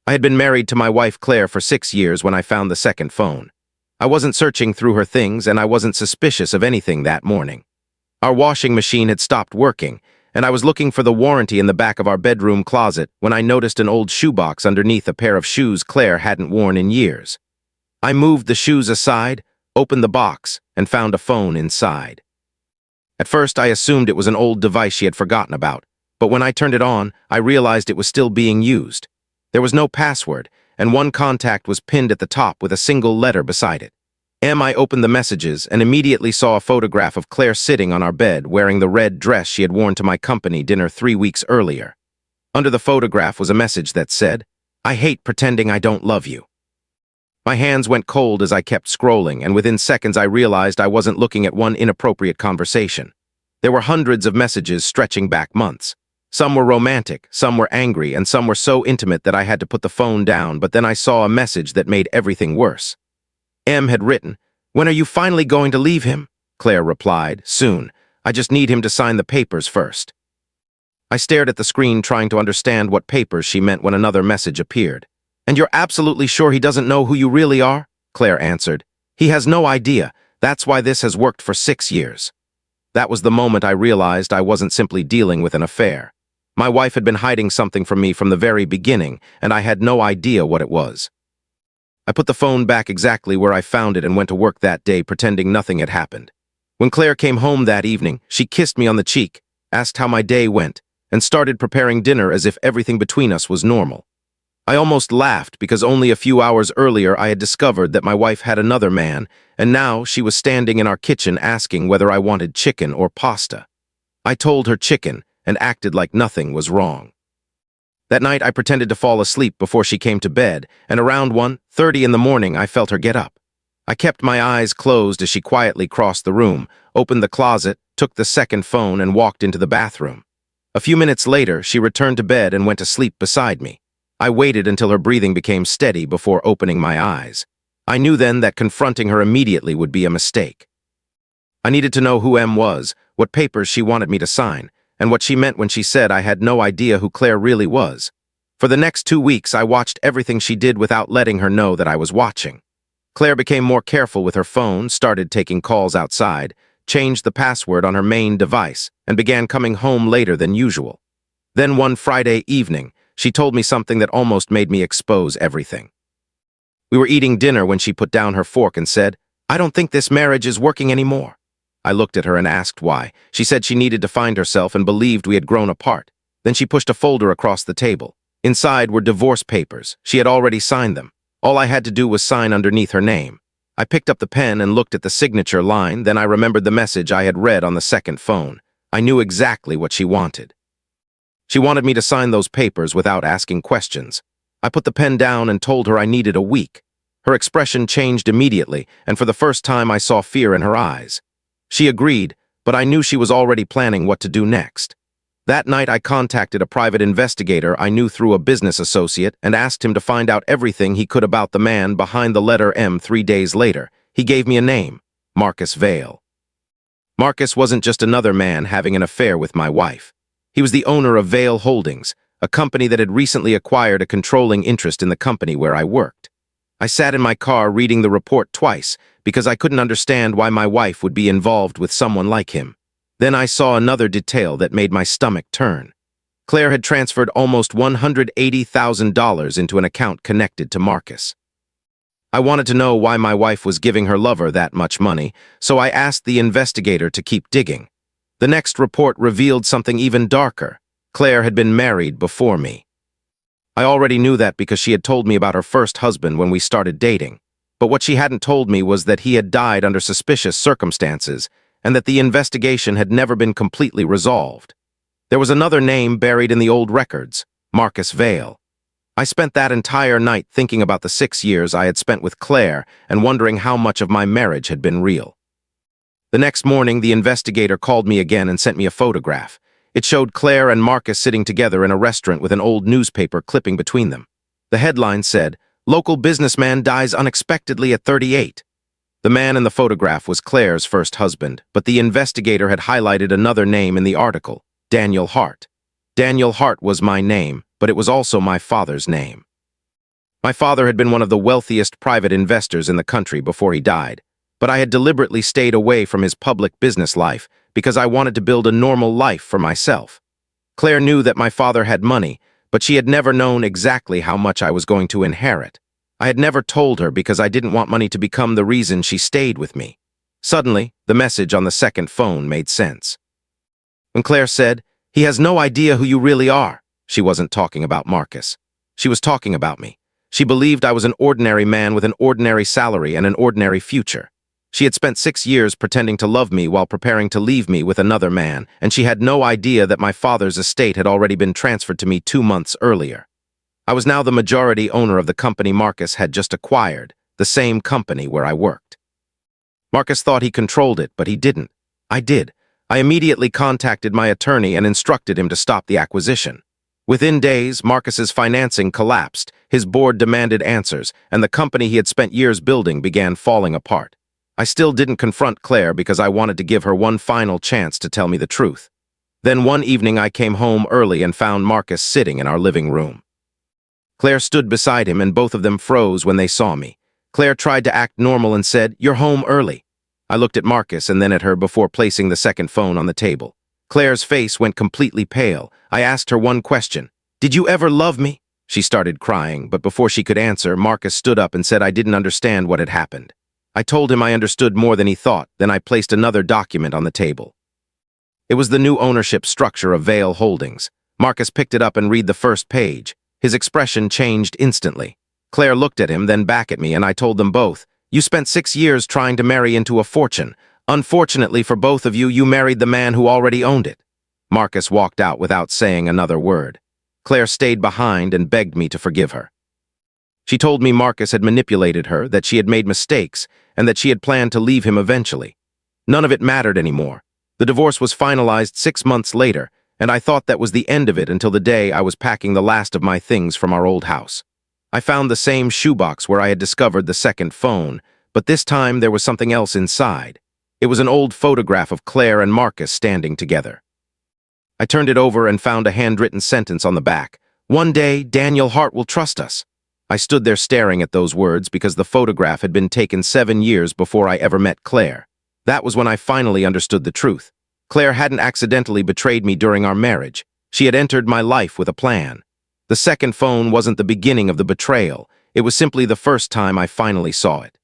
I had been married to my wife Claire for 6 years when I found the second phone. I wasn't searching through her things, and I wasn't suspicious of anything that morning. Our washing machine had stopped working, and I was looking for the warranty in the back of our bedroom closet when I noticed an old shoebox underneath a pair of shoes Claire hadn't worn in years. I moved the shoes aside, opened the box, and found a phone inside. At first, I assumed it was an old device she had forgotten about, but when I turned it on, I realized it was still being used. There was no password, and one contact was pinned at the top with a single letter beside it. I opened the messages and immediately saw a photograph of Claire sitting on our bed wearing the red dress she had worn to my company dinner 3 weeks earlier. Under the photograph was a message that said, "I hate pretending I don't love you." My hands went cold as I kept scrolling, and within seconds I realized I wasn't looking at one inappropriate conversation. There were hundreds of messages stretching back months. Some were romantic, some were angry, and some were so intimate that I had to put the phone down, but then I saw a message that made everything worse. Had written, "When are you finally going to leave him?" Claire replied, "Soon. I just need him to sign the papers first." I stared at the screen trying to understand what papers she meant when another message appeared. "And you're absolutely sure he doesn't know who you really are?" Claire answered. "He has no idea. That's why this has worked for 6 years." That was the moment I realized I wasn't simply dealing with an affair. My wife had been hiding something from me from the very beginning, and I had no idea what it was. I put the phone back exactly where I found it and went to work that day pretending nothing had happened. When Claire came home that evening, she kissed me on the cheek, asked how my day went, and started preparing dinner as if everything between us was normal. I almost laughed because only a few hours earlier I had discovered that my wife had another man, and now she was standing in our kitchen asking whether I wanted chicken or pasta. I told her chicken and acted like nothing was wrong. That night I pretended to fall asleep before she came to bed, and around 1:30 in the morning I felt her get up. I kept my eyes closed as she quietly crossed the room, opened the closet, took the second phone, and walked into the bathroom. A few minutes later, she returned to bed and went to sleep beside me. I waited until her breathing became steady before opening my eyes. I knew then that confronting her immediately would be a mistake. I needed to know who was, what papers she wanted me to sign, and what she meant when she said I had no idea who Claire really was. For the next 2 weeks, I watched everything she did without letting her know that I was watching. Claire became more careful with her phone, started taking calls outside, changed the password on her main device, and began coming home later than usual. Then one Friday evening, she told me something that almost made me expose everything. We were eating dinner when she put down her fork and said, "I don't think this marriage is working anymore." I looked at her and asked why. She said she needed to find herself and believed we had grown apart. Then she pushed a folder across the table. Inside were divorce papers. She had already signed them. All I had to do was sign underneath her name. I picked up the pen and looked at the signature line, then I remembered the message I had read on the second phone. I knew exactly what she wanted. She wanted me to sign those papers without asking questions. I put the pen down and told her I needed a week. Her expression changed immediately, and for the first time I saw fear in her eyes. She agreed, but I knew she was already planning what to do next. That night I contacted a private investigator I knew through a business associate and asked him to find out everything he could about the man behind the letter M. 3 days later, he gave me a name, Marcus Vale. Marcus wasn't just another man having an affair with my wife. He was the owner of Vale Holdings, a company that had recently acquired a controlling interest in the company where I worked. I sat in my car reading the report twice because I couldn't understand why my wife would be involved with someone like him. Then I saw another detail that made my stomach turn. Claire had transferred almost $180,000 into an account connected to Marcus. I wanted to know why my wife was giving her lover that much money, so I asked the investigator to keep digging. The next report revealed something even darker. Claire had been married before me. I already knew that because she had told me about her first husband when we started dating. But what she hadn't told me was that he had died under suspicious circumstances and that the investigation had never been completely resolved. There was another name buried in the old records, Marcus Vale. I spent that entire night thinking about the 6 years I had spent with Claire and wondering how much of my marriage had been real. The next morning, the investigator called me again and sent me a photograph. It showed Claire and Marcus sitting together in a restaurant with an old newspaper clipping between them. The headline said, "Local businessman dies unexpectedly at 38. The man in the photograph was Claire's first husband, but the investigator had highlighted another name in the article, Daniel Hart. Daniel Hart was my name, but it was also my father's name. My father had been one of the wealthiest private investors in the country before he died, but I had deliberately stayed away from his public business life because I wanted to build a normal life for myself. Claire knew that my father had money, but she had never known exactly how much I was going to inherit. I had never told her because I didn't want money to become the reason she stayed with me. Suddenly, the message on the second phone made sense. When Claire said, "He has no idea who you really are," she wasn't talking about Marcus. She was talking about me. She believed I was an ordinary man with an ordinary salary and an ordinary future. She had spent 6 years pretending to love me while preparing to leave me with another man, and she had no idea that my father's estate had already been transferred to me 2 months earlier. I was now the majority owner of the company Marcus had just acquired, the same company where I worked. Marcus thought he controlled it, but he didn't. I did. I immediately contacted my attorney and instructed him to stop the acquisition. Within days, Marcus's financing collapsed, his board demanded answers, and the company he had spent years building began falling apart. I still didn't confront Claire because I wanted to give her one final chance to tell me the truth. Then one evening I came home early and found Marcus sitting in our living room. Claire stood beside him and both of them froze when they saw me. Claire tried to act normal and said, "You're home early." I looked at Marcus and then at her before placing the second phone on the table. Claire's face went completely pale. I asked her one question. "Did you ever love me?" She started crying, but before she could answer, Marcus stood up and said I didn't understand what had happened. I told him I understood more than he thought, then I placed another document on the table. It was the new ownership structure of Vale Holdings. Marcus picked it up and read the first page. His expression changed instantly. Claire looked at him, then back at me, and I told them both, "You spent 6 years trying to marry into a fortune. Unfortunately for both of you, you married the man who already owned it." Marcus walked out without saying another word. Claire stayed behind and begged me to forgive her. She told me Marcus had manipulated her, that she had made mistakes, and that she had planned to leave him eventually. None of it mattered anymore. The divorce was finalized 6 months later, and I thought that was the end of it until the day I was packing the last of my things from our old house. I found the same shoebox where I had discovered the second phone, but this time there was something else inside. It was an old photograph of Claire and Marcus standing together. I turned it over and found a handwritten sentence on the back. "One day, Daniel Hart will trust us." I stood there staring at those words because the photograph had been taken 7 years before I ever met Claire. That was when I finally understood the truth. Claire hadn't accidentally betrayed me during our marriage. She had entered my life with a plan. The second phone wasn't the beginning of the betrayal. It was simply the first time I finally saw it.